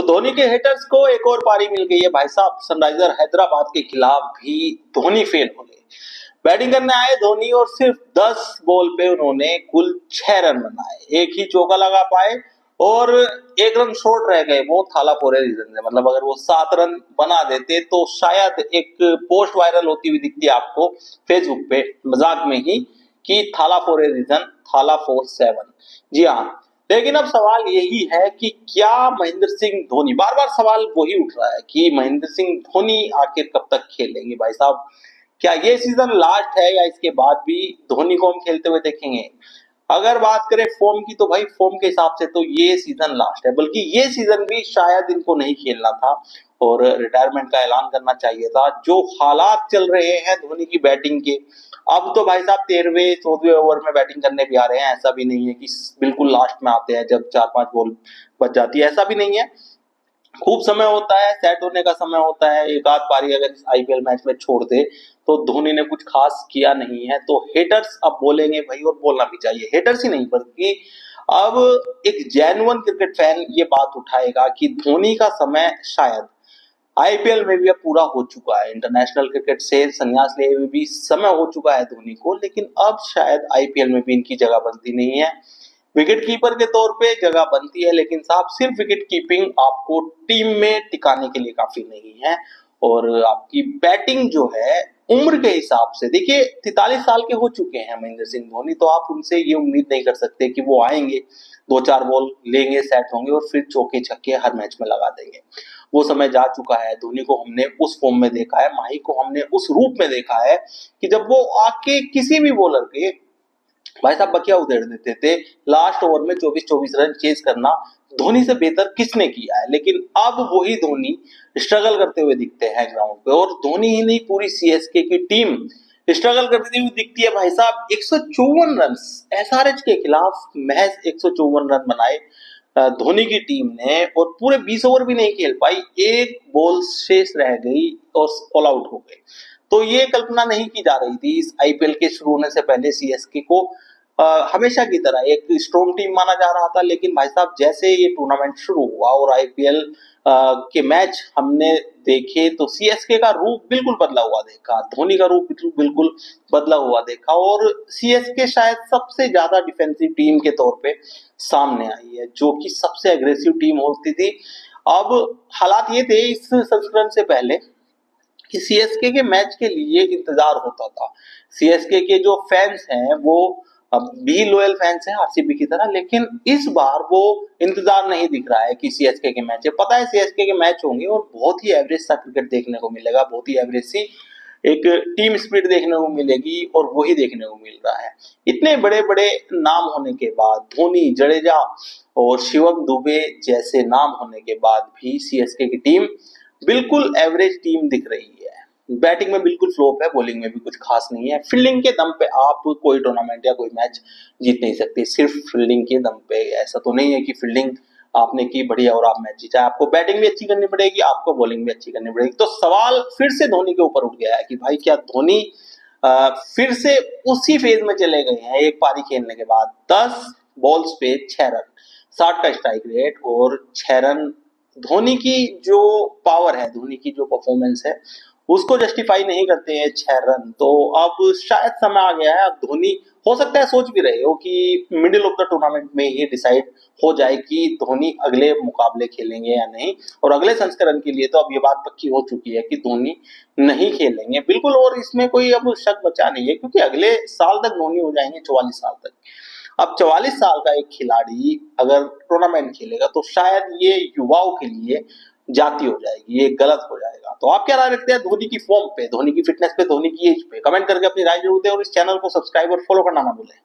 तो धोनी के हेटर्स को एक और पारी मिल गई है भाई साहब। सनराइजर हैदराबाद के खिलाफ भी धोनी फेल हो गए। बैटिंग करने आए धोनी और सिर्फ 10 बॉल पे उन्होंने कुल 6 रन बनाए, एक ही चौका लगा पाए और 1 रन शॉर्ट रह गए। वो थाला फोरे रीजन से, मतलब अगर वो 7 रन बना देते तो शायद एक पोस्ट वायरल होती हुई दिखती है आपको फेसबुक पे मजाक में ही कि थाला फोरे रीजन थाला 4-7। जी हाँ, लेकिन अब सवाल यही है कि क्या महेंद्र सिंह धोनी, बार बार सवाल वही उठ रहा है कि महेंद्र सिंह धोनी आखिर कब तक खेलेंगे भाई साहब। क्या ये सीजन लास्ट है या इसके बाद भी धोनी को हम खेलते हुए देखेंगे? अगर बात करें फॉर्म की तो भाई फॉर्म के हिसाब से तो ये सीजन लास्ट है, बल्कि ये सीजन भी शायद इनको नहीं खेलना था और रिटायरमेंट का ऐलान करना चाहिए था। जो हालात चल रहे हैं धोनी की बैटिंग के, अब तो भाई साहब 13वें 14वें ओवर में बैटिंग करने भी आ रहे हैं। ऐसा भी नहीं है कि बिल्कुल लास्ट में आते हैं जब 4-5 बॉल बच जाती है, ऐसा भी नहीं है। खूब समय होता है, सेट होने का समय होता है। एक आध पारी अगर इस आईपीएल मैच में छोड़ दे तो धोनी ने कुछ खास किया नहीं है। तो हेटर्स अब बोलेंगे भाई, और बोलना भी चाहिए। हेटर्स ही नहीं बल्कि अब एक जेन्युइन क्रिकेट फैन ये बात उठाएगा कि धोनी का समय शायद आईपीएल में भी अब पूरा हो चुका है। इंटरनेशनल क्रिकेट से संन्यास लिए हुए भी समय हो चुका है धोनी को, लेकिन अब शायद आईपीएल में भी इनकी जगह बनती नहीं है। विकेट कीपर के तौर पे जगह बनती है, लेकिन साहब सिर्फ विकेट कीपिंग आपको टीम में टिकाने के लिए काफी नहीं है। और आपकी बैटिंग जो है उम्र के हिसाब से, देखिए 43 साल के हो चुके हैं महेंद्र सिंह धोनी, तो आप उनसे ये उम्मीद नहीं कर सकते कि वो आएंगे 2-4 बॉल लेंगे, सेट होंगे और फिर चौके छक्के हर मैच में लगा देंगे। वो समय जा चुका है। धोनी को हमने उस फॉर्म में देखा है, माही को हमने उस रूप में देखा है कि जब वो आके किसी भी बॉलर के भाई साहब बकिया उधेड़ देते थे। लास्ट ओवर में 24-24 रन चेज करना धोनी से बेहतर किसने किया है? लेकिन अब वही धोनी स्ट्रगल करते हुए दिखते हैं ग्राउंड पे, और धोनी ही नहीं पूरी सीएसके की टीम स्ट्रगल करती हुई दिखती है भाई साहब। 154 रन एसआरएच के खिलाफ महज 154 रन बनाए धोनी की टीम ने, और पूरे 20 ओवर भी नहीं खेल पाई। एक बॉल शेष रह गई और ऑल आउट हो गए। तो ये कल्पना नहीं की जा रही थी इस आईपीएल के शुरू होने से पहले सीएसके को हमेशा की तरह एक स्ट्रॉन्ग टीम माना जा रहा था। लेकिन भाई साहब जैसे ये टूर्नामेंट शुरू हुआ और आईपीएल के मैच हमने देखे तो सीएसके का रूप बिल्कुल बदला हुआ देखा, धोनी का रूप बिल्कुल बदला हुआ देखा, और सीएसके शायद सबसे ज्यादा डिफेंसिव टीम के तौर पे सामने आई है, जो कि सबसे एग्रेसिव टीम होती थी। अब हालात ये थे इस संस्करण से पहले कि सीएसके के मैच के लिए इंतजार होता था। सीएसके के जो फैंस हैं वो अब भी लॉयल फैंस हैं आरसीबी की तरह, लेकिन इस बार वो इंतजार नहीं दिख रहा है कि सीएसके के मैच है। पता है सीएसके के मैच होंगे और बहुत ही एवरेज सा क्रिकेट देखने को मिलेगा, बहुत ही एवरेज सी एक टीम स्पिरिट देखने को मिलेगी, और वही देखने को मिल रहा है। इतने बड़े बड़े नाम होने के बाद, धोनी, जडेजा और शिवम दुबे जैसे नाम होने के बाद भी सीएसके की टीम बिल्कुल एवरेज टीम दिख रही है। बैटिंग में बिल्कुल फ्लॉप है, बॉलिंग में भी कुछ खास नहीं है। फील्डिंग के दम पे आप कोई टूर्नामेंट या कोई मैच जीत नहीं सकते, सिर्फ फील्डिंग के दम पे। ऐसा तो नहीं है कि फील्डिंग आपने की बढ़िया और आप मैच जीता। आपको बैटिंग भी अच्छी करनी पड़ेगी, आपको बॉलिंग भी अच्छी करनी पड़ेगी। तो सवाल फिर से धोनी के ऊपर उठ गया है कि भाई क्या धोनी फिर से उसी फेज में चले गए हैं? एक पारी खेलने के बाद 10 बॉल्स पे 6 रन, 60 का स्ट्राइक रेट और 6 रन। धोनी की जो पावर है, धोनी की जो परफॉर्मेंस है, उसको जस्टिफाई नहीं करते हैं 6 रन। तो अब शायद समय आ गया है। अब धोनी हो सकता है सोच भी रहे हो कि मिडिल ऑफ द टूर्नामेंट में ही डिसाइड हो जाए कि धोनी अगले मुकाबले खेलेंगे या नहीं, और अगले संस्करण के लिए तो अब ये बात पक्की हो चुकी है कि धोनी नहीं खेलेंगे बिल्कुल, और इसमें कोई अब शक बचा नहीं है, क्योंकि अगले साल तक धोनी हो जाएंगे 44 साल तक। अब 44 साल का एक खिलाड़ी अगर टूर्नामेंट खेलेगा तो शायद ये युवाओं के लिए जाती हो जाएगी, ये गलत हो जाएगा। तो आप क्या राय रखते हैं धोनी की फॉर्म पे, धोनी की फिटनेस पे, धोनी की एज पे? कमेंट करके अपनी राय जरूर दें, और इस चैनल को सब्सक्राइब और फॉलो करना ना भूलें।